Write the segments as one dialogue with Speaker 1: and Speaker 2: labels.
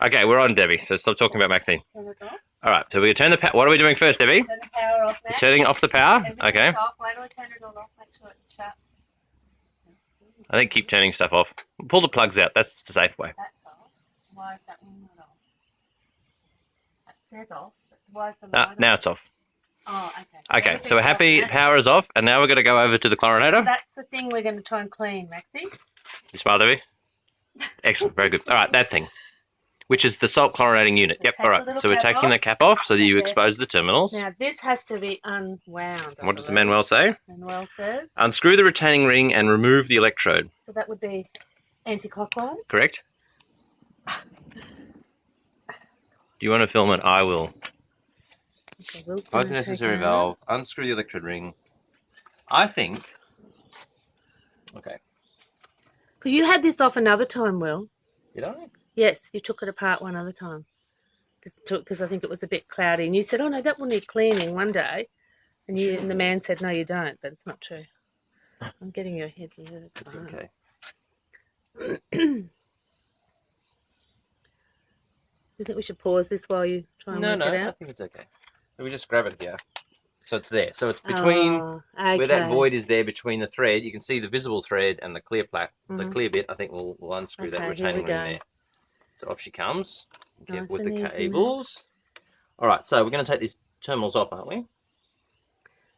Speaker 1: Okay, we're on, Debbie, so stop talking about Maxine. All right, so we're going to turn the power. What are we doing first, Debbie?
Speaker 2: Turn the power off, Max.
Speaker 1: Turning off the power? Okay.
Speaker 2: Off. Wait till I turn it all off. Make sure it shuts.
Speaker 1: I think keep turning stuff off. Pull the plugs out. That's the safe way.
Speaker 2: That's off. Why is that one not off? It says off, but why is the light
Speaker 1: Now
Speaker 2: off?
Speaker 1: it's off.
Speaker 2: Oh, okay.
Speaker 1: Okay, so we're happy. Power is off, and now we're going to go over to the chlorinator.
Speaker 2: That's the thing we're going to try and clean, Maxie.
Speaker 1: You smile, Debbie? Excellent, very good. All right, that thing, which is the salt chlorinating unit.
Speaker 2: So
Speaker 1: yep, all right. So we're taking the cap off so that you expose the terminals.
Speaker 2: Now, this has to be unwound.
Speaker 1: What does the manual say?
Speaker 2: Manuel says.
Speaker 1: Unscrew the retaining ring and remove the electrode.
Speaker 2: So that would be anti-clockwise?
Speaker 1: Correct. Do you want to film it? I will.
Speaker 2: Okay,
Speaker 1: Close the necessary valve. Unscrew the electrode ring. I think. Okay.
Speaker 2: But you had this off another time, Will.
Speaker 1: Did I?
Speaker 2: Yes, you took it apart one other time. Just because I think it was a bit cloudy, and you said, "Oh no, that will need cleaning one day," and and the man said, "No, you don't." But it's not true. I'm getting your head here. It's
Speaker 1: okay.
Speaker 2: You think we should pause this while you try and work it out?
Speaker 1: No, I think it's okay. We just grab it here. So it's there. So it's between where that void is there between the thread. You can see the visible thread and the clear the clear bit. I think we'll unscrew that retaining ring there. So off she comes. Get with the cables. All right. So we're going to take these terminals off, aren't we?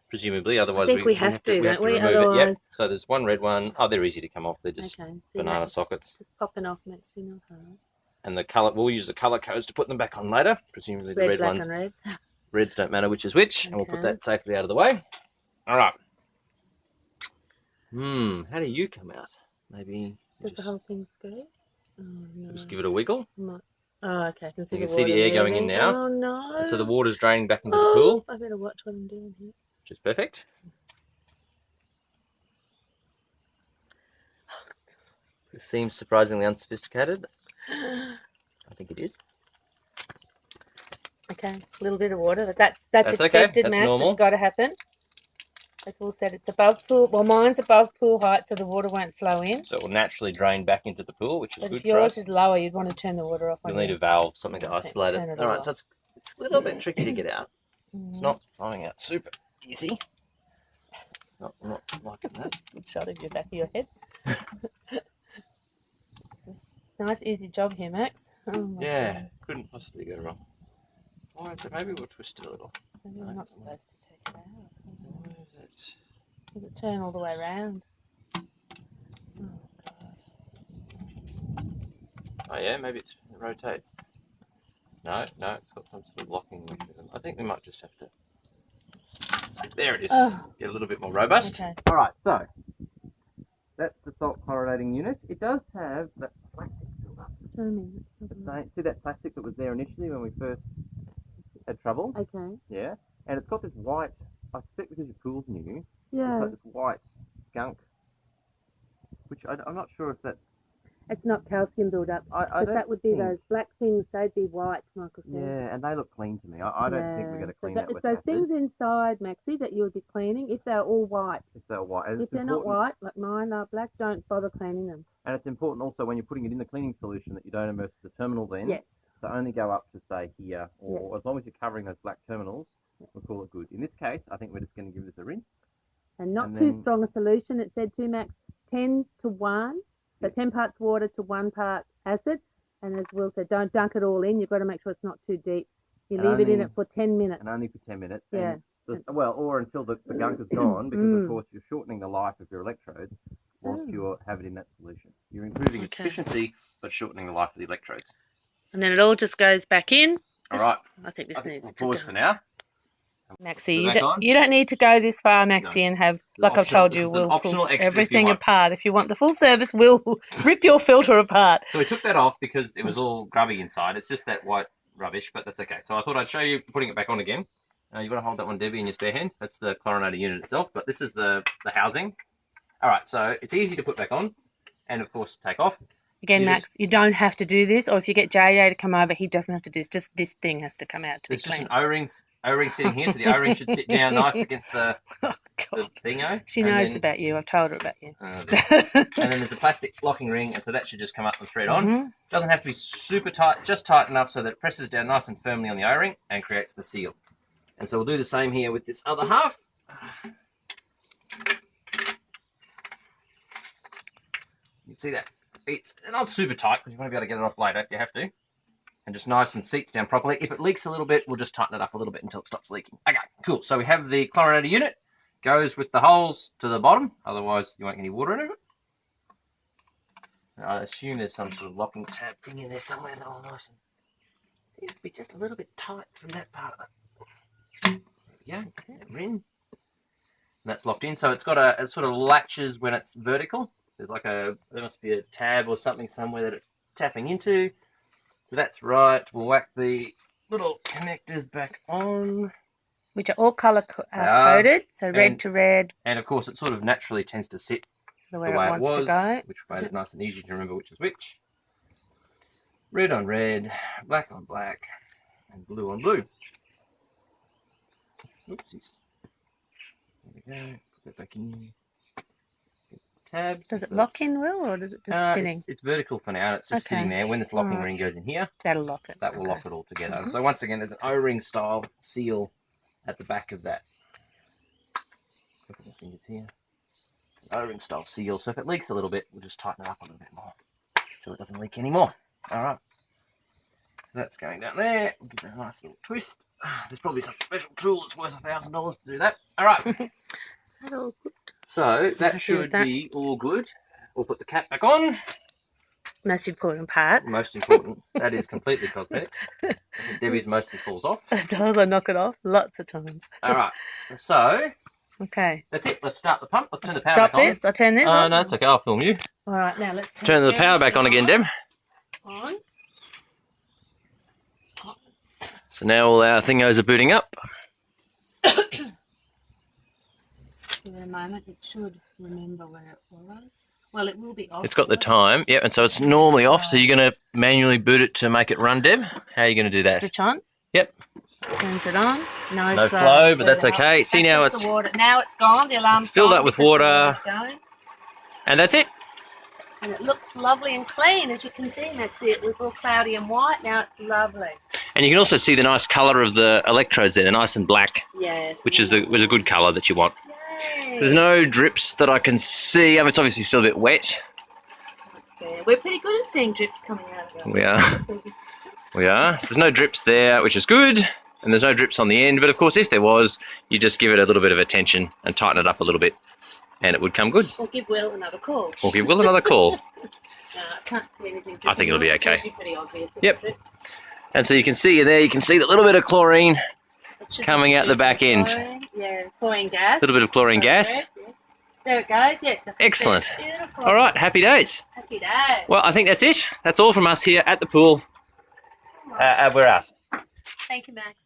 Speaker 1: Presumably, otherwise
Speaker 2: I think we have to, don't we?
Speaker 1: Remove it. Yep. So there's one red one. Oh, they're easy to come off. They're just banana sockets.
Speaker 2: Just popping off, Maxie, not hard.
Speaker 1: And the color, we'll use the color codes to put them back on later. Presumably the red ones.
Speaker 2: Red.
Speaker 1: Reds don't matter which is which, and we'll put that safely out of the way. All right. How do you come out? Maybe.
Speaker 2: Does the whole thing screw? Oh, no.
Speaker 1: Just give it a wiggle.
Speaker 2: Oh, okay. I can see
Speaker 1: you can see the air going in now.
Speaker 2: Oh, no.
Speaker 1: And so the water's draining back into the pool.
Speaker 2: I better watch what I'm doing here.
Speaker 1: Which is perfect. It seems surprisingly unsophisticated. I think it is.
Speaker 2: Okay, a little bit of water. That's expected,
Speaker 1: okay. That's
Speaker 2: Max.
Speaker 1: normal.
Speaker 2: It's got to happen. As Will said, it's above pool. Well, mine's above pool height, so the water won't flow in.
Speaker 1: So it will naturally drain back into the pool, which is good for us.
Speaker 2: If yours is lower, you'd want to turn the water off.
Speaker 1: You'll need a valve, something to isolate it. All right, so it's a little bit tricky to get out. It's not flowing out super easy. It's not liking that.
Speaker 2: Good shot of your back of your head. Nice, easy job here, Max. Oh,
Speaker 1: goodness. Couldn't possibly go wrong. All right, so maybe we'll twist it a little.
Speaker 2: Maybe we're not supposed to take it out.
Speaker 1: Where is it?
Speaker 2: Does it turn all the way around? Oh, God.
Speaker 1: Oh, yeah, maybe it rotates. No, it's got some sort of locking mechanism. I think we might just have to... There it is. Get a little bit more robust.
Speaker 2: Okay.
Speaker 1: All right, so that's the salt chlorinating unit. It does have that plastic build-up. See that plastic that was there initially when we first had trouble?
Speaker 2: Okay.
Speaker 1: Yeah, and it's got this white, I suspect because your pool's new,
Speaker 2: yeah.
Speaker 1: It's got this white gunk, which I'm not sure if that's...
Speaker 2: It's not calcium build-up. But that would be those black things, they'd be white, Michael said.
Speaker 1: Yeah, and they look clean to me. I don't think we're going to clean that with
Speaker 2: It's those
Speaker 1: acid.
Speaker 2: things inside, Maxie, that you would be cleaning if they're all white.
Speaker 1: If they're white.
Speaker 2: If they're not white, like mine are black, don't bother cleaning them.
Speaker 1: And it's important also when you're putting it in the cleaning solution that you don't immerse the terminal ends.
Speaker 2: Yes.
Speaker 1: So only go up to, say, here, or as long as you're covering those black terminals, we'll call it good. In this case, I think we're just going to give this a rinse.
Speaker 2: And not too strong a solution. It said to Max 10 to 1. So 10 parts water to 1 part acid. And as Will said, don't dunk it all in. You've got to make sure it's not too deep. You leave it in it for 10 minutes.
Speaker 1: And only for 10 minutes.
Speaker 2: Yeah.
Speaker 1: Well, or until the gunk is gone, because of course you're shortening the life of your electrodes whilst you have it in that solution. You're improving its efficiency, but shortening the life of the electrodes.
Speaker 2: And then it all just goes back in.
Speaker 1: All right.
Speaker 2: I think this needs to
Speaker 1: pause for now.
Speaker 2: Maxie, you don't need to go this far, Maxie, and have, like I've told you, we'll pull everything apart. If you want the full service, we'll rip your filter apart.
Speaker 1: So we took that off because it was all grubby inside. It's just that white rubbish, but that's okay. So I thought I'd show you putting it back on again. You've got to hold that one, Debbie, in your spare hand. That's the chlorinator unit itself, but this is the housing. All right, so it's easy to put back on and, of course, take off.
Speaker 2: Again, Max, you don't have to do this, or if you get JJ to come over, he doesn't have to do this. Just this thing has to come out to be clean.
Speaker 1: There's just an O-ring sitting here, so the O-ring should sit down nice against the thingo.
Speaker 2: She knows about you. I've told her about you.
Speaker 1: And then there's a plastic locking ring, and so that should just come up and thread on. Doesn't have to be super tight, just tight enough so that it presses down nice and firmly on the O-ring and creates the seal. And so we'll do the same here with this other half. You can see that it's not super tight because you want to be able to get it off later if you have to. And just nice and seats down properly. If it leaks a little bit, we'll just tighten it up a little bit until it stops leaking. Okay, cool. So we have the chlorinator unit. Goes with the holes to the bottom. Otherwise, you won't get any water in it. I assume there's some sort of locking tab thing in there somewhere that will nice and seems to be just a little bit tight through that part of it. There we go. And that's locked in. So it's got it sort of latches when it's vertical. There's like there must be a tab or something somewhere that it's tapping into. So that's right. We'll whack the little connectors back on.
Speaker 2: Which are all colour coded, so red to red.
Speaker 1: And of course it sort of naturally tends to sit
Speaker 2: the way it wants to go.
Speaker 1: Which made it nice and easy to remember which is which. Red on red, black on black, and blue on blue. Oopsies. There we go. Put that back in. Tabs.
Speaker 2: Does it lock in, Will, or does it just sitting?
Speaker 1: It's vertical for now. It's just sitting there. When this locking ring goes in here,
Speaker 2: that'll lock it.
Speaker 1: That will lock it all together. So once again, there's an O-ring style seal at the back of that. Look at the fingers here. It's an O-ring style seal. So if it leaks a little bit, we'll just tighten it up a little bit more, so it doesn't leak anymore. All right. So that's going down there. We'll give that a nice little twist. There's probably some special tool that's worth $1,000 to do that. All right.
Speaker 2: Is that all good?
Speaker 1: So that should be all good. We'll put the cap back on.
Speaker 2: Most important part.
Speaker 1: Most important. That is completely cosmetic. I think Debbie's mostly falls off.
Speaker 2: It does. I knock it off lots of times.
Speaker 1: All right. So.
Speaker 2: Okay.
Speaker 1: That's it. Let's start the pump. Let's turn the power back on.
Speaker 2: Stop this. I'll turn this on.
Speaker 1: No, it's okay. I'll film you.
Speaker 2: All right. Now let's
Speaker 1: turn the power back on again, Deb.
Speaker 2: On.
Speaker 1: So now all our thingos are booting up.
Speaker 2: For a moment, it should remember where it was. Well, it will be off.
Speaker 1: It's got the time, yeah, and so it's normally off. So you're going to manually boot it to make it run, Deb. How are you going to do that?
Speaker 2: Switch on.
Speaker 1: Yep.
Speaker 2: Turns it on.
Speaker 1: No flow, but that's okay. See, now it's
Speaker 2: now it's gone. The alarm's
Speaker 1: filled up with water, and that's it.
Speaker 2: And it looks lovely and clean, as you can see. Maxie, it was all cloudy and white. Now it's lovely.
Speaker 1: And you can also see the nice colour of the electrodes there. They're nice and black.
Speaker 2: Yes.
Speaker 1: Which is a good colour that you want. There's no drips that I can see. I mean, it's obviously still a bit wet.
Speaker 2: We're pretty good at seeing drips coming out of it.
Speaker 1: We are. We are. So there's no drips there, which is good. And there's no drips on the end. But of course, if there was, you just give it a little bit of attention and tighten it up a little bit, and it would come good.
Speaker 2: Or give Will another call.
Speaker 1: Or give Will another call.
Speaker 2: I can't see anything.
Speaker 1: I think it'll be okay.
Speaker 2: It's pretty obvious.
Speaker 1: Yep. And so you can see there, you can see the little bit of chlorine coming out the back end.
Speaker 2: Yeah, chlorine gas.
Speaker 1: A little bit of chlorine gas.
Speaker 2: Yeah. There it goes, yes.
Speaker 1: Excellent.
Speaker 2: Beautiful.
Speaker 1: All right, happy days.
Speaker 2: Happy days.
Speaker 1: Well, I think that's it. That's all from us here at the pool. We're out.
Speaker 2: Thank you, Max.